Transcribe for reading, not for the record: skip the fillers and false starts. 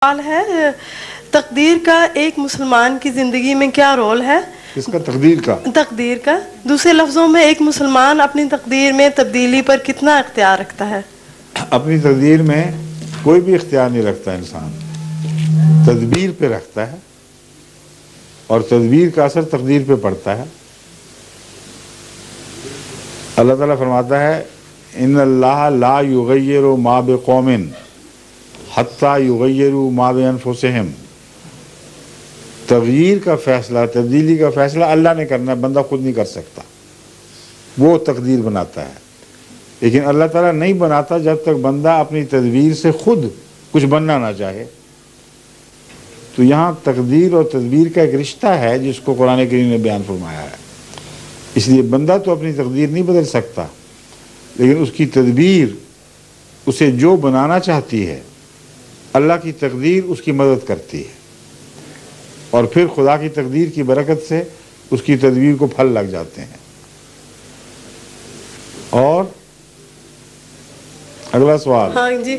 سوال ہے، تقدیر کا ایک مسلمان کی زندگی میں کیا رول ہے؟ اس کا تقدیر کا دوسرے لفظوں میں ایک مسلمان اپنی تقدیر میں تبدیلی پر کتنا اختیار رکھتا ہے؟ اپنی تقدیر میں کوئی بھی اختیار نہیں رکھتا انسان، تدبیر پہ رکھتا ہے، اور تدبیر کا اثر تقدیر پہ پڑتا ہے۔ اللہ تعالیٰ فرماتا ہے ان اللہ لا یغیر ما بقوم حتی یغیروا ما بانفسہم۔ تغییر کا فیصلہ، تبدیلی کا فیصلہ اللہ نے کرنا ہے، بندہ خود نہیں کر سکتا، وہ تقدیر بناتا ہے۔ لیکن اللہ تعالیٰ نہیں بناتا جب تک بندہ اپنی تدبیر سے خود کچھ بننا نہ چاہے۔ تو یہاں تقدیر اور تدبیر کا ایک رشتہ ہے جس کو قرآن کریم نے بیان فرمایا ہے۔ اس لیے بندہ تو اپنی تقدیر نہیں بدل سکتا، لیکن اس کی تدبیر اسے جو بنانا چاہتی ہے، اللہ کی تقدیر اس کی مدد کرتی ہے، اور پھر خدا کی تقدیر کی برکت سے اس کی تدبیر کو پھل لگ جاتے ہیں۔ اور اگلا سوال۔ ہاں جی،